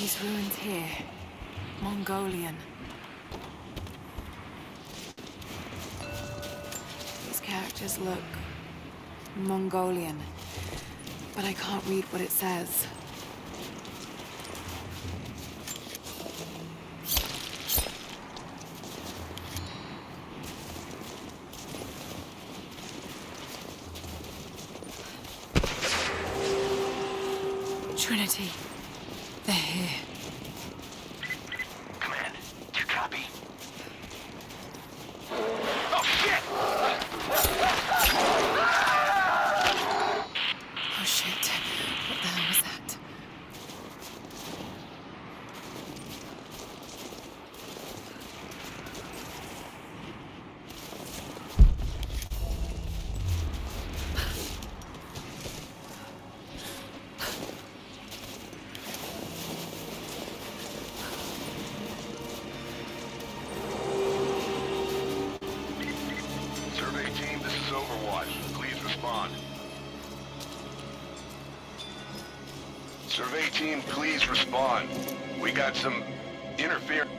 These ruins here, Mongolian. These characters look Mongolian, but I can't read what it says. Trinity, they're here. Command, do you copy? Oh, shit! Oh shit, what the hell was that? Survey team, this is Overwatch. Please respond. Survey team, please respond. We got some interference.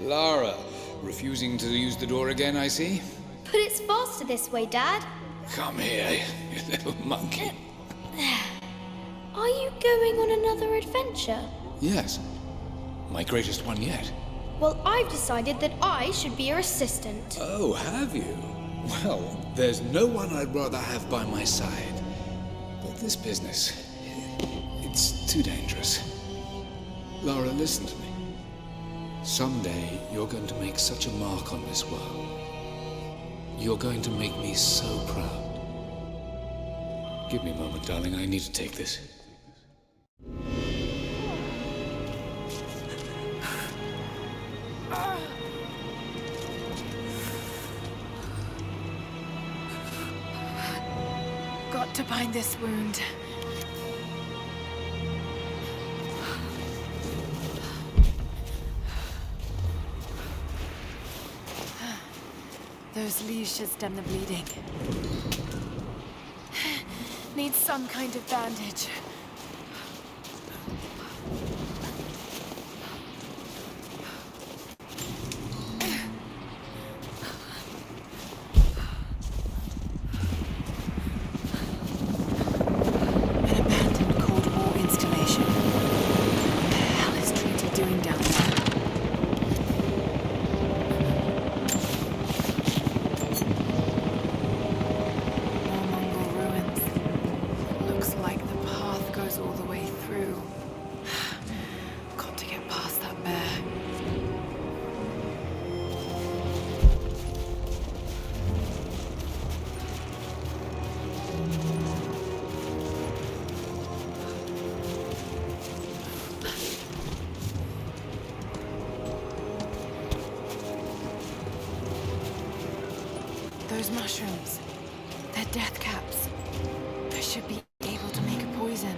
Lara, refusing to use the door again, I see? But it's faster this way, Dad. Come here, you little monkey. Are you going on another adventure? Yes, my greatest one yet. Well, I've decided that I should be your assistant. Oh, have you? Well, there's no one I'd rather have by my side. But this business, it's too dangerous. Lara, listen to me. Someday, you're going to make such a mark on this world. You're going to make me so proud. Give me a moment, darling. I need to take this. Got to bind this wound. Those leaves should stem the bleeding. Needs some kind of bandage. An abandoned Cold War installation. What the hell is Trinity doing down there? More Mongol ruins. Looks like the path goes all the way through. Got to get past that bear. Those mushrooms, they're death caps. I should be able to make a poison.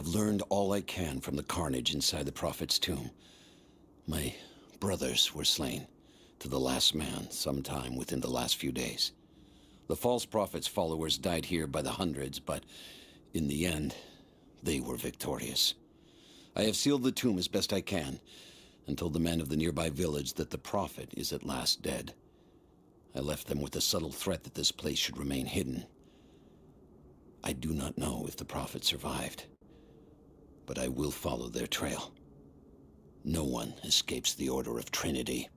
I've learned all I can from the carnage inside the Prophet's tomb. My brothers were slain, to the last man, sometime within the last few days. The false Prophet's followers died here by the hundreds, but in the end, they were victorious. I have sealed the tomb as best I can, and told the men of the nearby village that the Prophet is at last dead. I left them with a subtle threat that this place should remain hidden. I do not know if the Prophet survived, but I will follow their trail. No one escapes the Order of Trinity.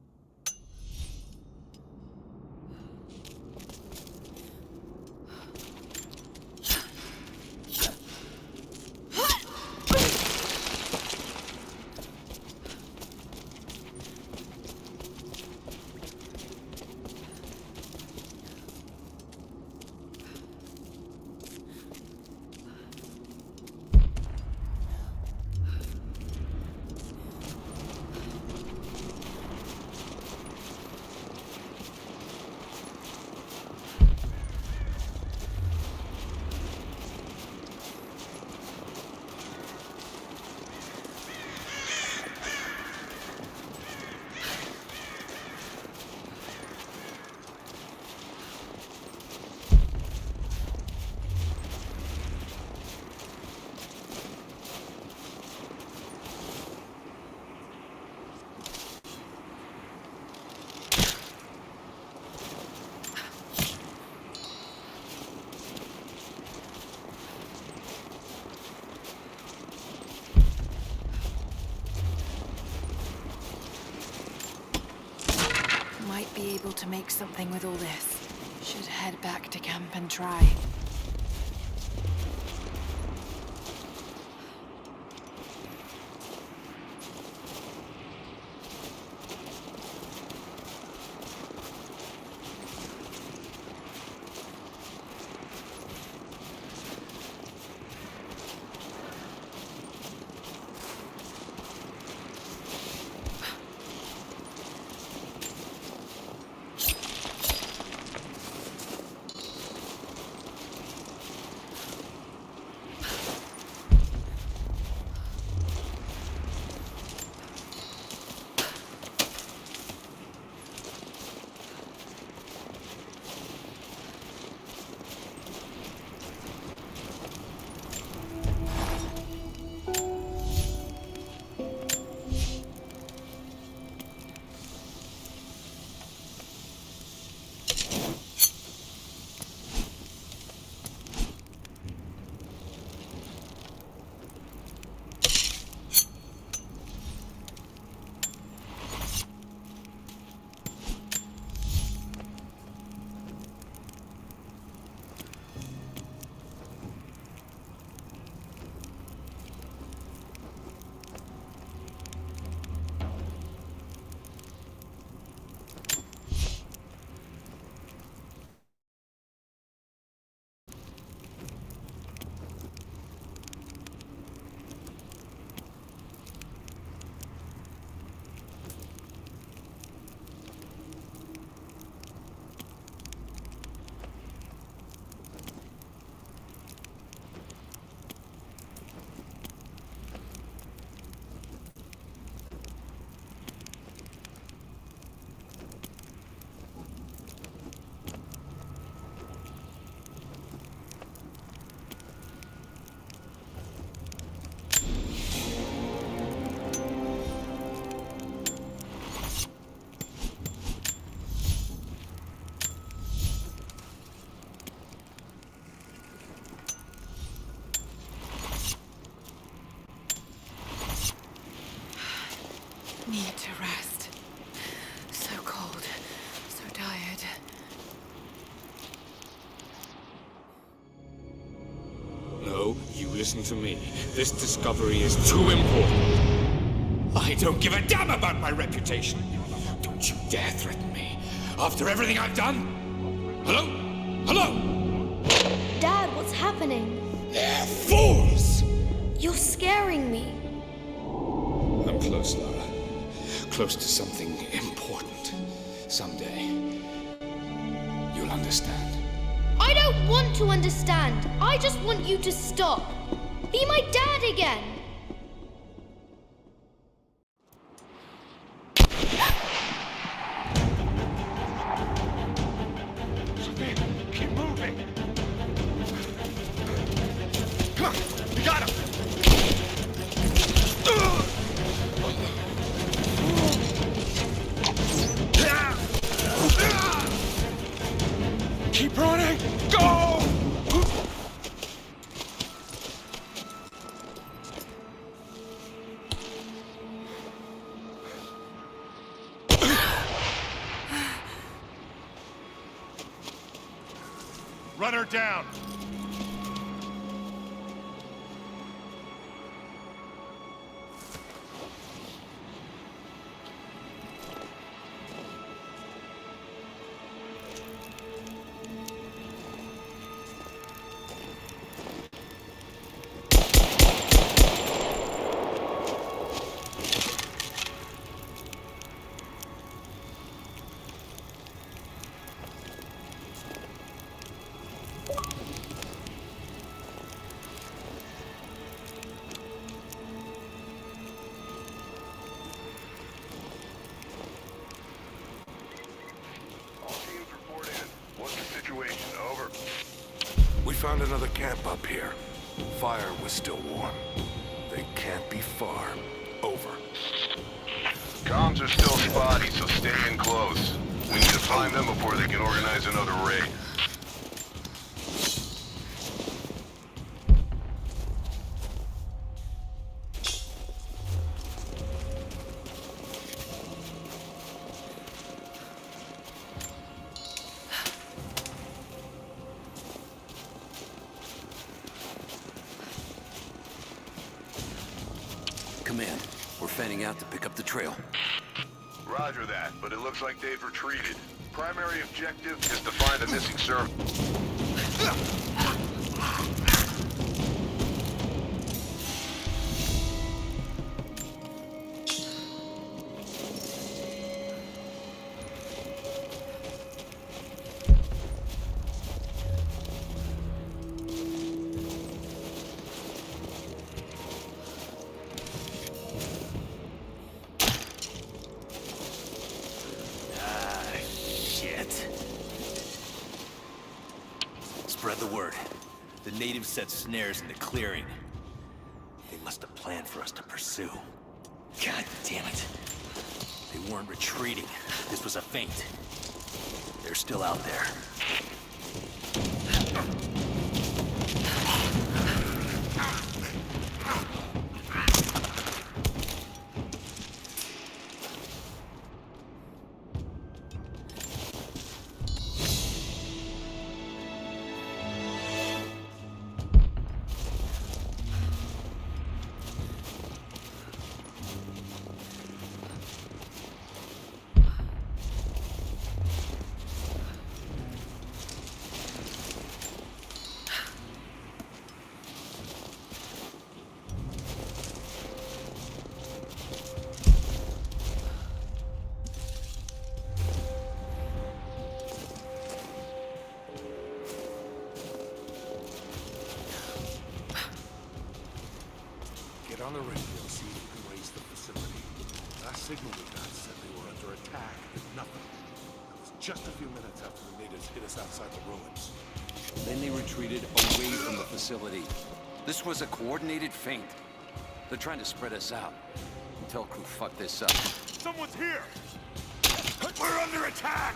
Might be able to make something with all this. Should head back to camp and try. Need to rest. So cold, so tired. No, you listen to me. This discovery is too important. I don't give a damn about my reputation. Don't you dare threaten me. After everything I've done? Hello? Hello? Dad, what's happening? They're fools! You're scaring me. I'm close, Lara. Close to something important. Someday, you'll understand. I don't want to understand. I just want you to stop. Be my dad again! Sophia, keep moving. Come on, you got him. Keep running! Go! Run her down! We found another camp up here. Fire was still warm. They can't be far. Over. Comms are still spotty, so stay in close. We need to find them before they can organize another raid. Command, we're fanning out to pick up the trail. Roger that, but it looks like they've retreated. Primary objective is to find the missing servant. Spread the word. The natives set snares in the clearing. They must have planned for us to pursue. God damn it. They weren't retreating. This was a feint. They're still out there. Get on the radio, see if you can raise the facility. Last signal we got said they were under attack, but nothing. That was just a few minutes after the natives hit us outside the ruins. Then they retreated away from the facility. This was a coordinated feint. They're trying to spread us out. Tell crew fuck this up. Someone's here! We're under attack!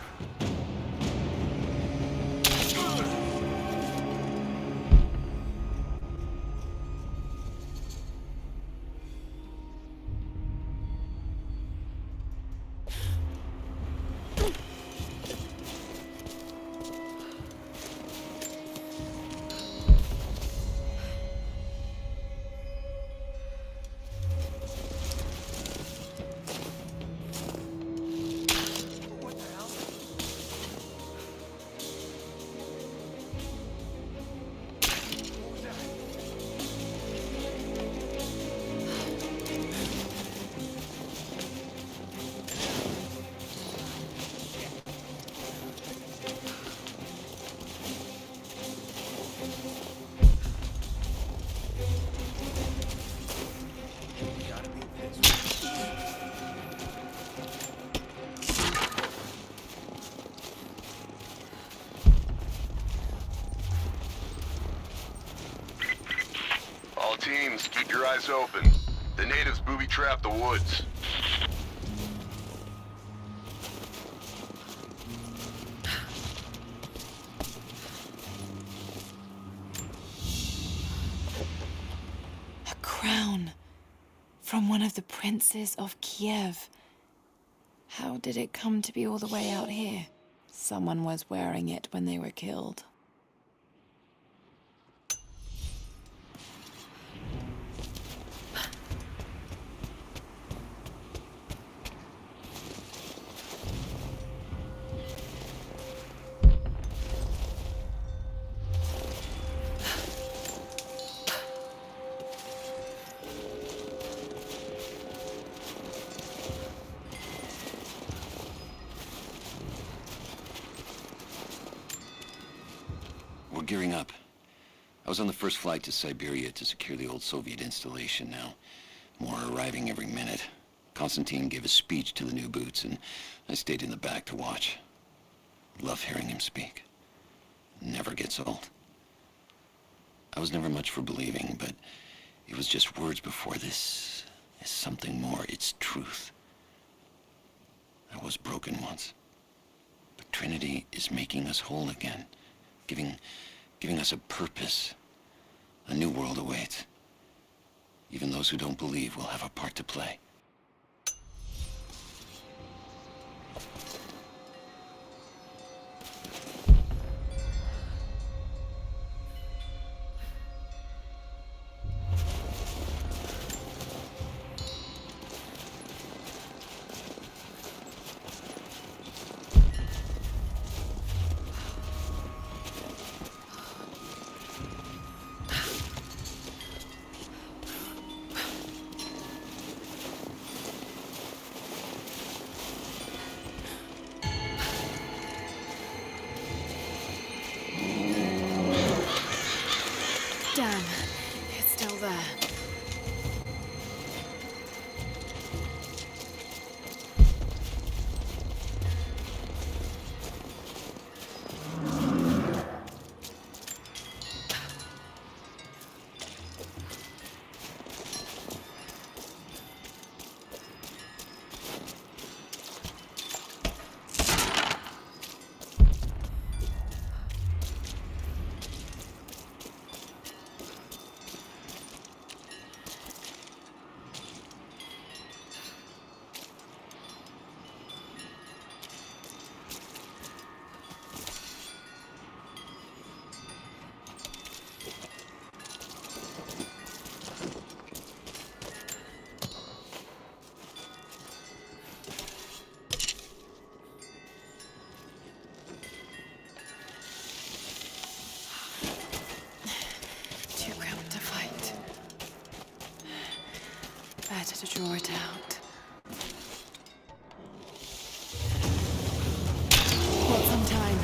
eyes open. The natives booby-trapped the woods. A crown from one of the princes of Kiev. How did it come to be all the way out here? Someone was wearing it when they were killed. We're gearing up. I was on the first flight to Siberia to secure the old Soviet installation now. More are arriving every minute. Konstantin gave a speech to the new boots, and I stayed in the back to watch. Love hearing him speak. Never gets old. I was never much for believing, but it was just words before. This is something more. It's truth. I was broken once. But Trinity is making us whole again. Giving us a purpose. A new world awaits. Even those who don't believe will have a part to play. Damn, it's still there. Better to draw it out. Want some time?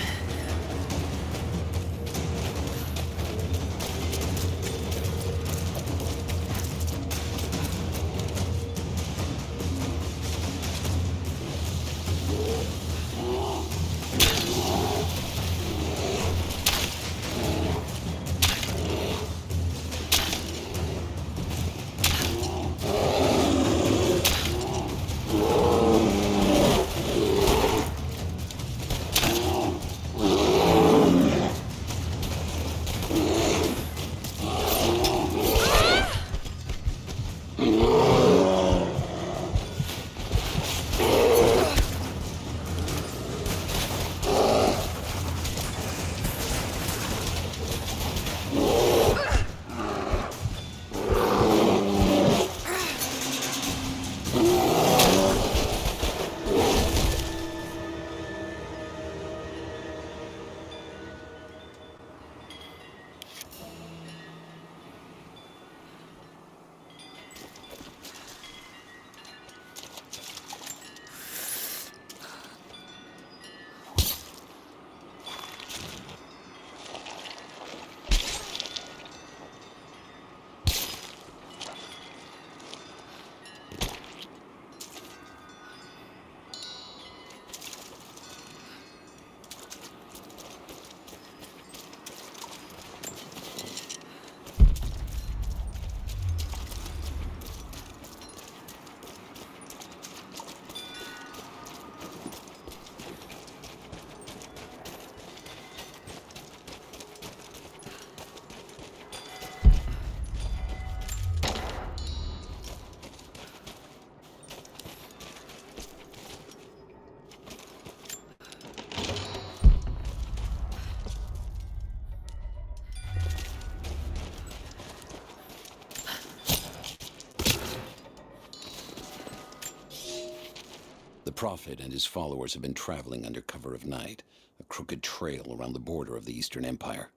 The Prophet and his followers have been traveling under cover of night, a crooked trail around the border of the Eastern Empire.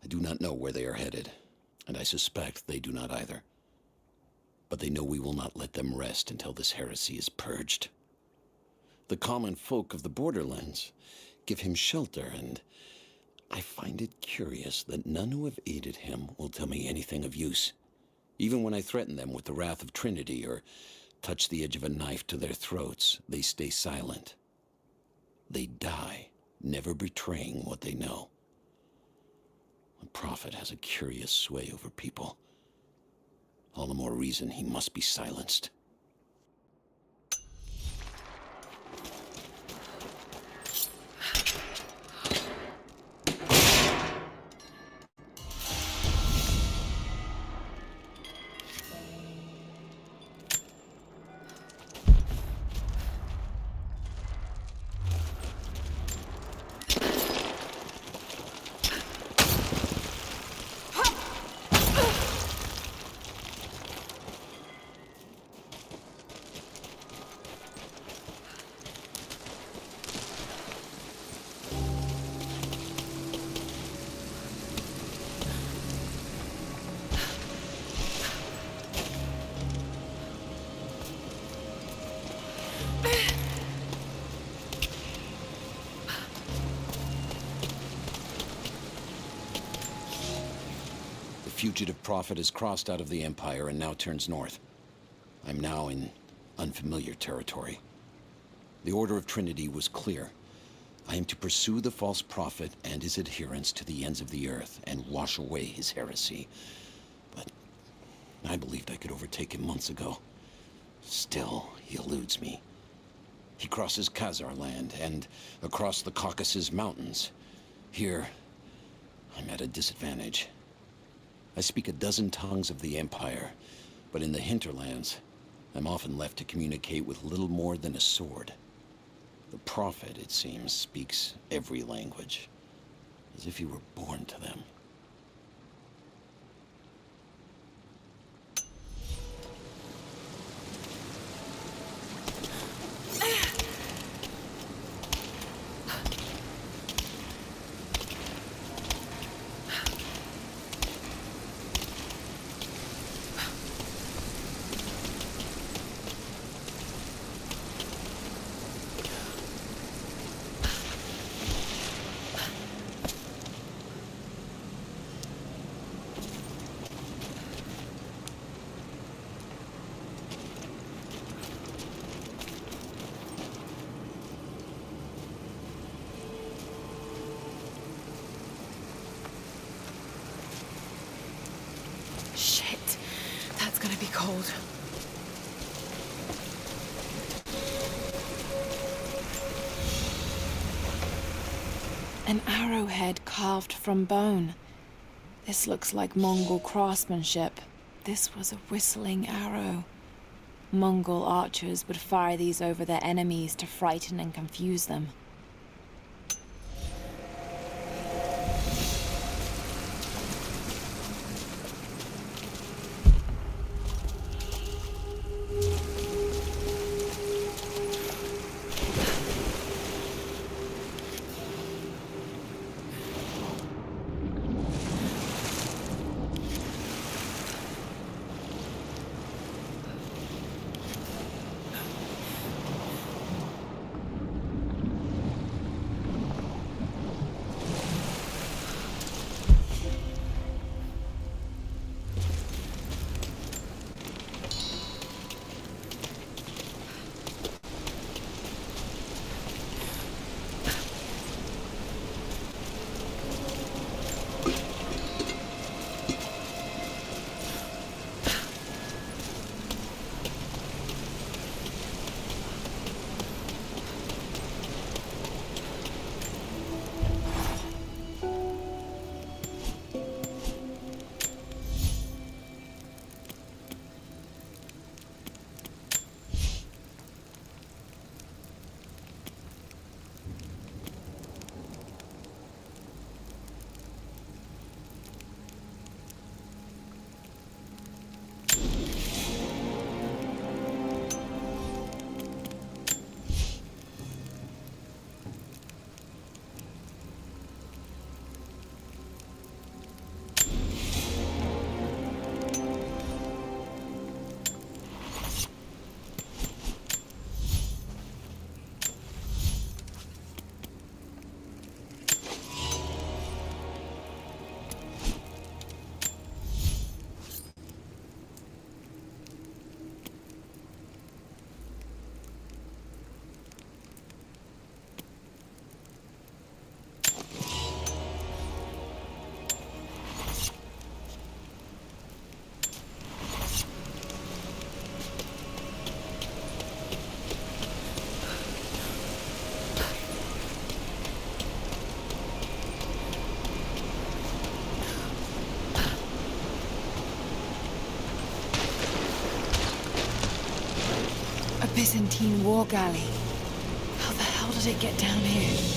I do not know where they are headed, and I suspect they do not either. But they know we will not let them rest until this heresy is purged. The common folk of the borderlands give him shelter, and I find it curious that none who have aided him will tell me anything of use. Even when I threaten them with the wrath of Trinity or touch the edge of a knife to their throats, they stay silent. They die, never betraying what they know. The Prophet has a curious sway over people. All the more reason he must be silenced. The fugitive prophet has crossed out of the Empire and now turns north. I'm now in unfamiliar territory. The Order of Trinity was clear. I am to pursue the false prophet and his adherents to the ends of the earth and wash away his heresy. But I believed I could overtake him months ago. Still, he eludes me. He crosses Khazar land and across the Caucasus Mountains. Here, I'm at a disadvantage. I speak a dozen tongues of the Empire, but in the hinterlands, I'm often left to communicate with little more than a sword. The Prophet, it seems, speaks every language, as if he were born to them. Shit, that's gonna be cold. An arrowhead carved from bone. This looks like Mongol craftsmanship. This was a whistling arrow. Mongol archers would fire these over their enemies to frighten and confuse them. A Byzantine war galley. How the hell did it get down here?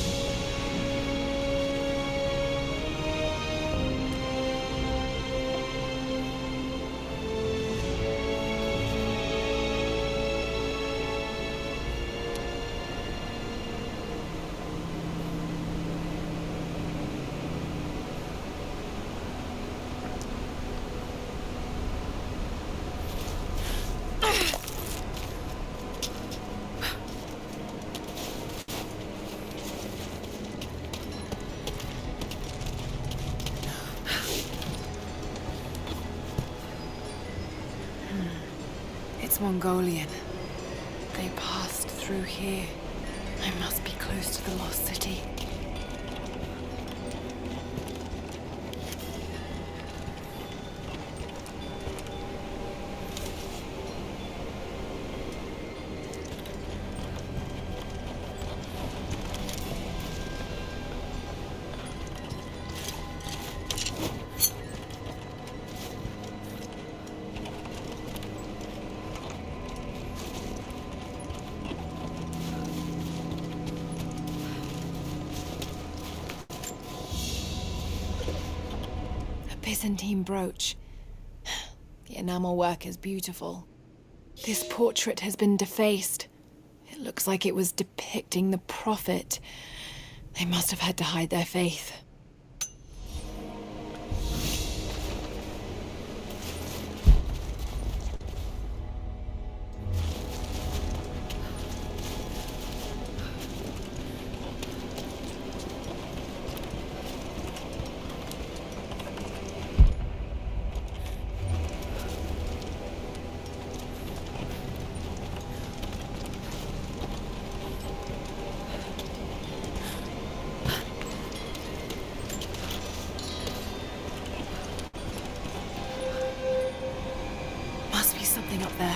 It's Mongolian. They passed through here. I must be close to the lost city. Byzantine brooch. The enamel work is beautiful. This portrait has been defaced. It looks like it was depicting the Prophet. They must have had to hide their faith. Must be something up there.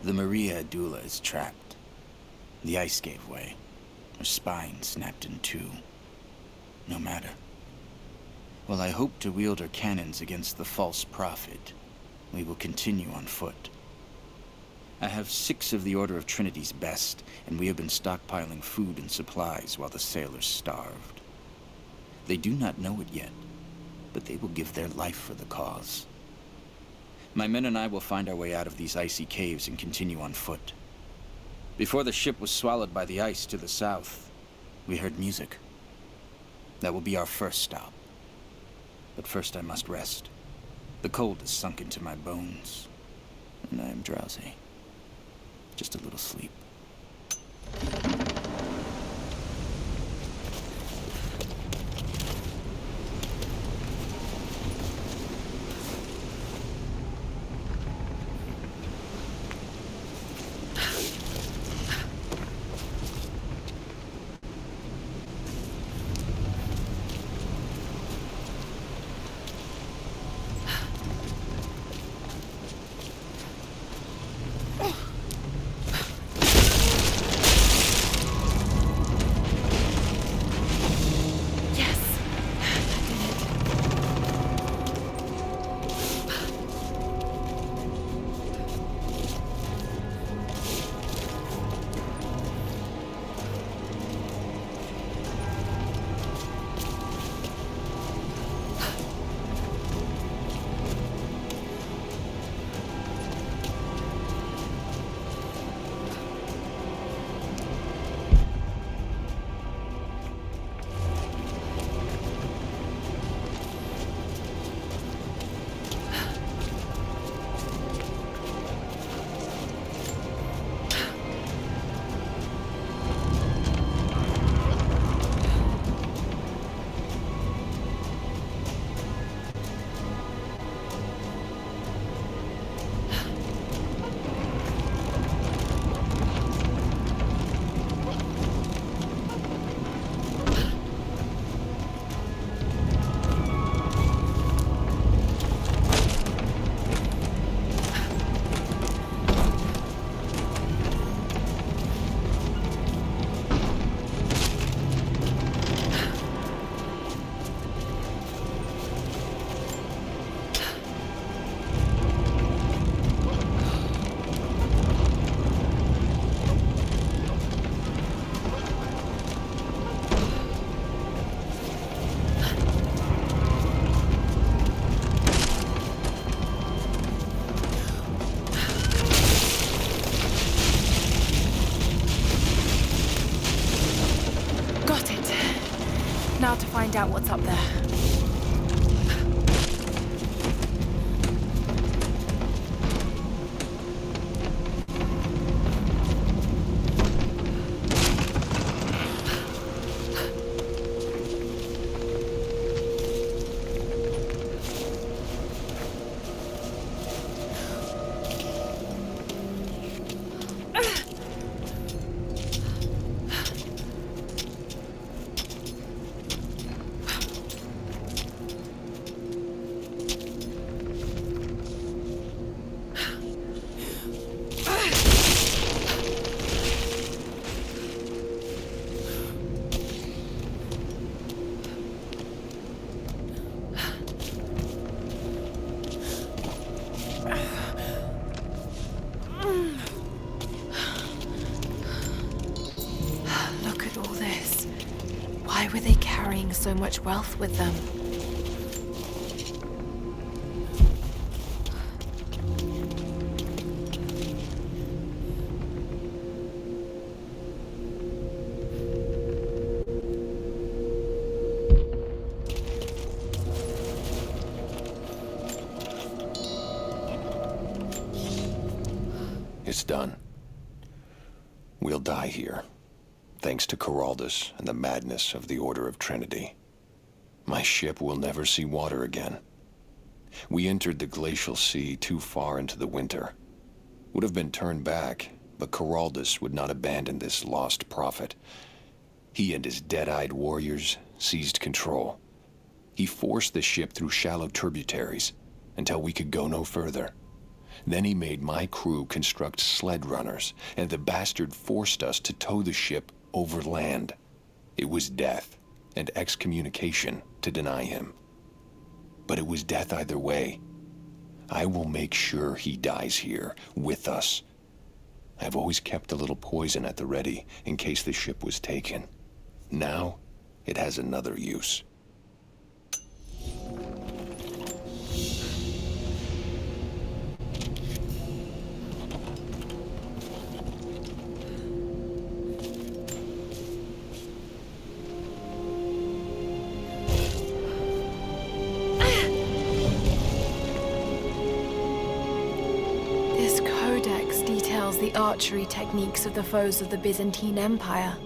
The Maria Adula is trapped. The ice gave way. Her spine snapped in two. No matter. While I hope to wield her cannons against the false prophet, we will continue on foot. I have 6 of the Order of Trinity's best, and we have been stockpiling food and supplies while the sailors starved. They do not know it yet, but they will give their life for the cause. My men and I will find our way out of these icy caves and continue on foot. Before the ship was swallowed by the ice to the south, we heard music. That will be our first stop. But first I must rest. The cold has sunk into my bones, and I am drowsy. Just a little sleep. find out what's up there. Look at all this. Why were they carrying so much wealth with them? It's done. We'll die here, thanks to Coraldus and the madness of the Order of Trinity. My ship will never see water again. We entered the glacial sea too far into the winter. Would have been turned back, but Coraldus would not abandon this lost prophet. He and his dead-eyed warriors seized control. He forced the ship through shallow tributaries until we could go no further. Then he made my crew construct sled runners, and the bastard forced us to tow the ship over land. It was death and excommunication to deny him. But it was death either way. I will make sure he dies here, with us. I've always kept a little poison at the ready, in case the ship was taken. Now, it has another use. This codex details the archery techniques of the foes of the Byzantine Empire.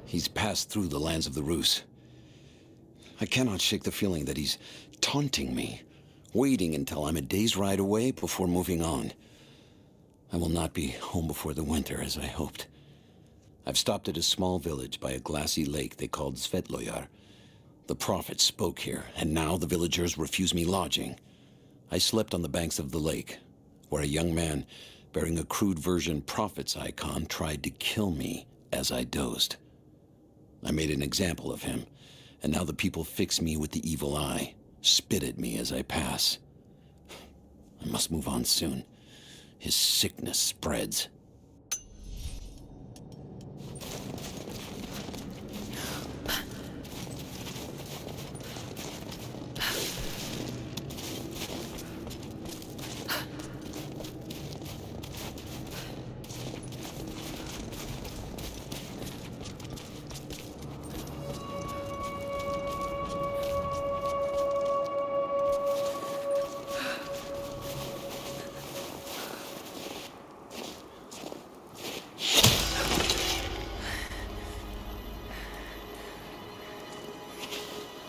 He's passed through the lands of the Rus. I cannot shake the feeling that he's taunting me, waiting until I'm a day's ride away before moving on. I will not be home before the winter, as I hoped. I've stopped at a small village by a glassy lake they called Svetloyar. The prophet spoke here, and now the villagers refuse me lodging. I slept on the banks of the lake, where a young man bearing a crude version prophet's icon tried to kill me as I dozed. I made an example of him, and now the people fix me with the evil eye, spit at me as I pass. I must move on soon. His sickness spreads.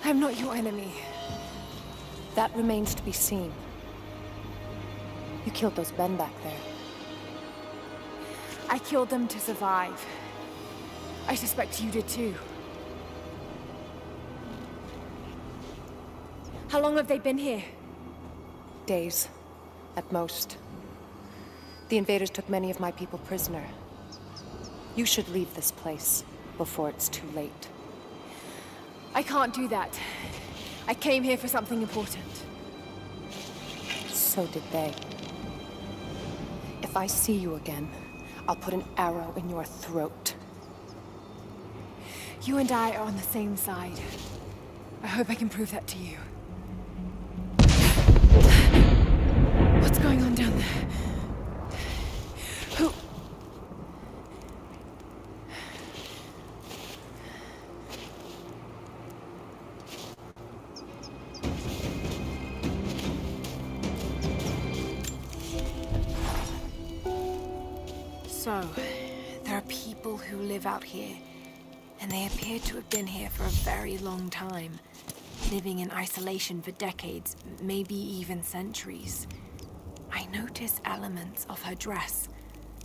I'm not your enemy. That remains to be seen. You killed those men back there. I killed them to survive. I suspect you did too. How long have they been here? Days, at most. The invaders took many of my people prisoner. You should leave this place before it's too late. I can't do that. I came here for something important. So did they. If I see you again, I'll put an arrow in your throat. You and I are on the same side. I hope I can prove that to you. What's going on down there? Who? So, there are people who live out here, and they appear to have been here for a very long time, living in isolation for decades, maybe even centuries. I notice elements of her dress,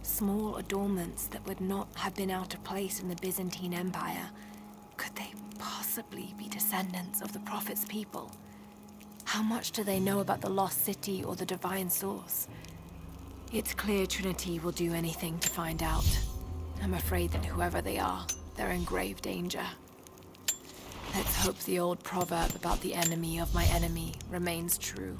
small adornments that would not have been out of place in the Byzantine Empire. Could they possibly be descendants of the Prophet's people? How much do they know about the Lost City or the Divine Source? It's clear Trinity will do anything to find out. I'm afraid that whoever they are, they're in grave danger. Let's hope the old proverb about the enemy of my enemy remains true.